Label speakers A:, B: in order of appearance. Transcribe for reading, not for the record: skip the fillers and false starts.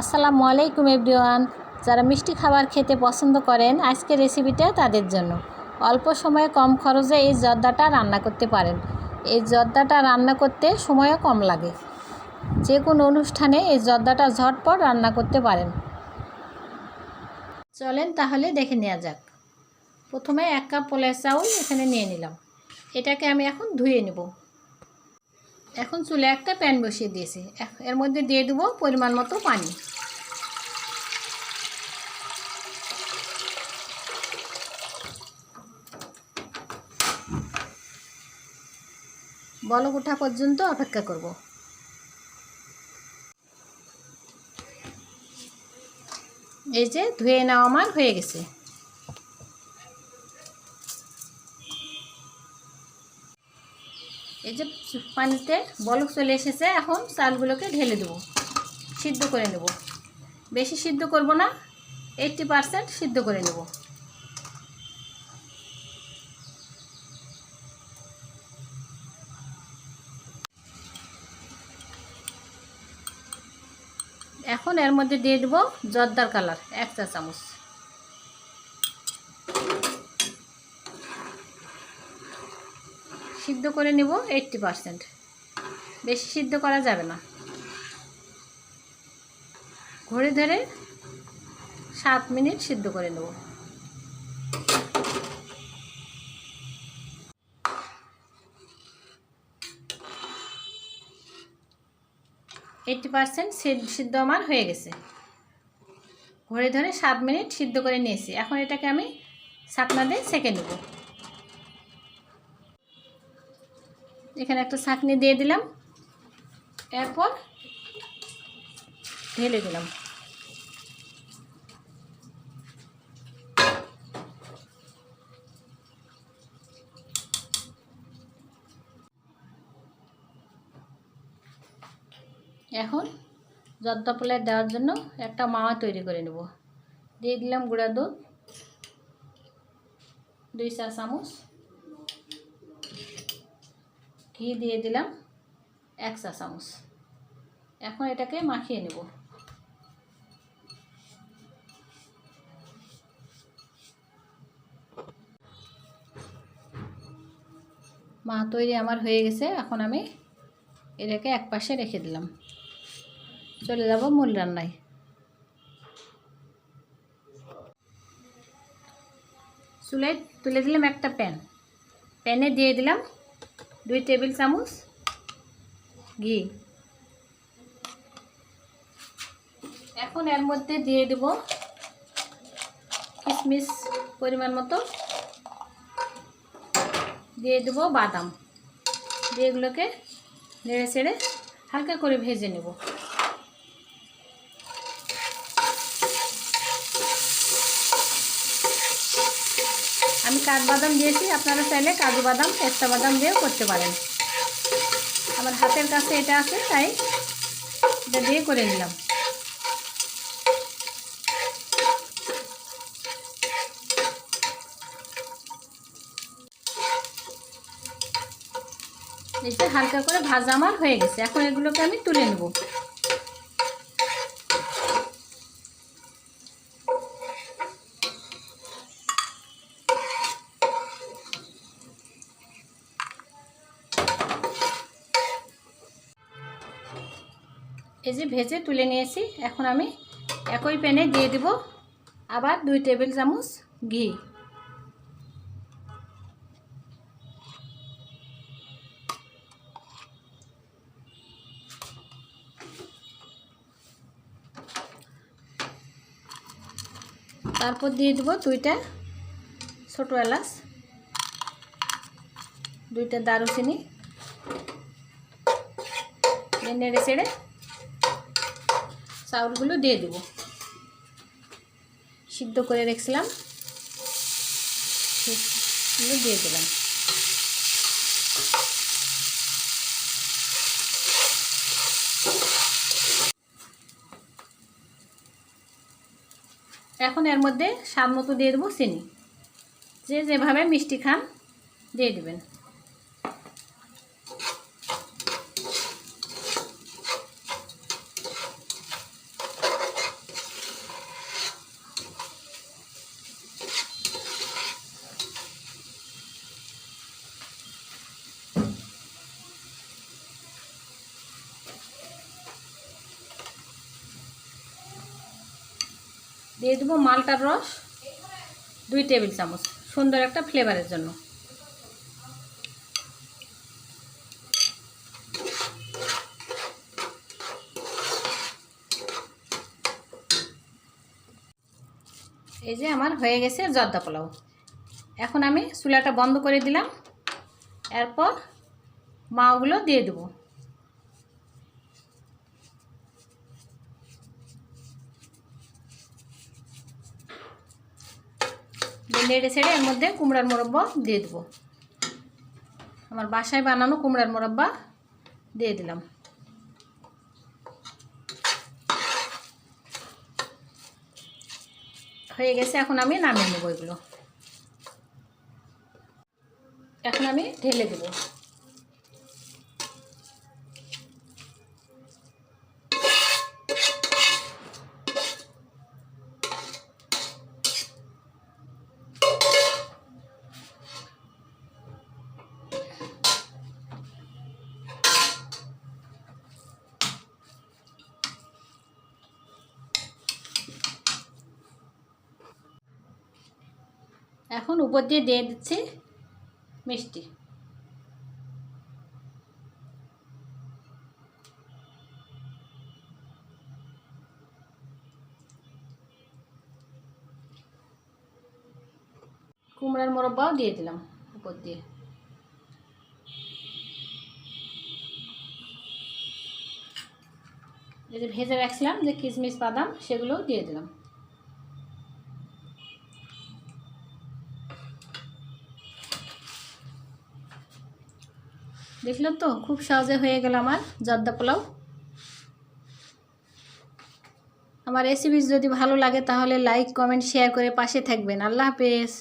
A: আসসালামু আলাইকুম এভরিওয়ান। যারা মিষ্টি খাবার খেতে পছন্দ করেন, আজকের রেসিপিটা তাদের জন্য। অল্প সময়ে কম খরচে এই জর্দাটা রান্না করতে পারেন। এই জর্দাটা রান্না করতে সময়ও কম লাগে। যে কোনো অনুষ্ঠানে এই জর্দাটা ঝটপট রান্না করতে পারেন। চলেন তাহলে দেখে নেওয়া যাক। প্রথমে 1 কাপ পোলাও চাউল এখানে নিয়ে নিলাম। এটাকে আমি এখন ধুয়ে নেব। এখন চুলে একটা প্যান বসিয়ে দিয়েছি। এর মধ্যে দিয়ে দেবো পরিমাণ মতো পানি। বলক ওঠা পর্যন্ত অপেক্ষা করব। এই যে ধুয়ে নেওয়া আমার হয়ে গেছে। এই যে পানিতে বলক চলে এসেছে। এখন চালগুলোকে ঢেলে দেব, সিদ্ধ করে নেব। বেশি সিদ্ধ করব না, 80% সিদ্ধ করে নেব। এখন এর মধ্যে দিয়ে দেব জর্দার কালার 1 চা চামচ। সিদ্ধ করে নেব 80%, বেশি সিদ্ধ করা যাবে না। ঘড়ি ধরে 7 মিনিট সিদ্ধ করে নেব। এইট্টি পার্সেন্ট সিদ্ধ আমার হয়ে গেছে। ঘড়ি ধরে 7 মিনিট সিদ্ধ করে নিয়েছি। এখন এটাকে আমি ছাঁকনা দিয়ে ছেঁকে নেব। এখানে একটা ছাঁকনি দিয়ে দিলাম, এরপর ঢেলে দিলাম। এখন জর্দা পোলাও দেওয়ার জন্য একটা মাওয়া তৈরি করে নেব। দিয়ে দিলাম গুঁড়া দুধ 2 চা চামচ, ঘি দিয়ে দিলাম 1 চা চামচ। এখন এটাকে মাখিয়ে নেব। মাওয়া তৈরি আমার হয়ে গেছে। এখন আমি এটাকে এক পাশে রেখে দিলাম। চলে যাব মূল রান্নায়। চুলায় তুলে দিলাম একটা প্যানে দিয়ে দিলাম 2 টেবিল চামচ ঘি। এখন এর মধ্যে দিয়ে দেব কিশমিশ পরিমাণ মতো, দিয়ে দেব বাদাম। দিয়ে এগুলোকে নেড়ে চেড়ে হালকা করে ভেজে নেব। আমি কাঠবাদাম দিয়েছি, আপনারা চাইলে কাজু বাদাম পেস্তা বাদাম দিয়েও করতে পারেন। আমার হাতের কাছে এটা আছে, তাই এটা দিয়ে করে নিলাম। এটা হালকা করে ভাজা আমার হয়ে গেছে। এখন এগুলোকে আমি তুলে নেব। এই যে ভেজে তুলে নিয়েছি। এখন আমি একই প্যানে দিয়ে দেব আবার 2 টেবিল চামচ ঘি। তারপর দিয়ে দেব 2টা ছোট এলাচ, 2টা দারুচিনি। নেড়ে চেড়ে চাউলগুলো দিয়ে দেব। সিদ্ধ করে রেখেছিলাম, সেগুলো দিয়ে দিলাম। এখন এর মধ্যে স্বাদ মতো দিয়ে দেবো চিনি। যে যেভাবে মিষ্টি খান দিয়ে দেবেন। দিয়ে দেবো মালটার রস 2 টেবিল চামচ, সুন্দর একটা ফ্লেভারের জন্য। এই যে আমার হয়ে গেছে জর্দা পোলাও। এখন আমি চুলাটা বন্ধ করে দিলাম। এরপর মাওগুলো দিয়ে দেবো। নেড়ে ছেড়ে এর মধ্যে কুমড়ার মোরব্বা দিয়ে দেবো। আমার বাসায় বানানো কুমড়ার মোরব্বা দিয়ে দিলাম। হয়ে গেছে, এখন আমি নামিয়ে নেব এগুলো। এখন আমি ঢেলে দেব। এখন উপর দিয়ে দিচ্ছি মিষ্টি। কুমড়ার মোরব্বাও দিয়ে দিলাম উপর দিয়ে। এই যে ভেজে রাখছিলাম যে কিশমিশ বাদাম, সেগুলোও দিয়ে দিলাম। দেখলো তো, খুব সহজে হয়ে গেল আমার জর্দা পোলাও। আমার রেসিপি যদি ভালো লাগে তাহলে লাইক, কমেন্ট, শেয়ার করে পাশে থাকবেন। আল্লাহ হাফেজ।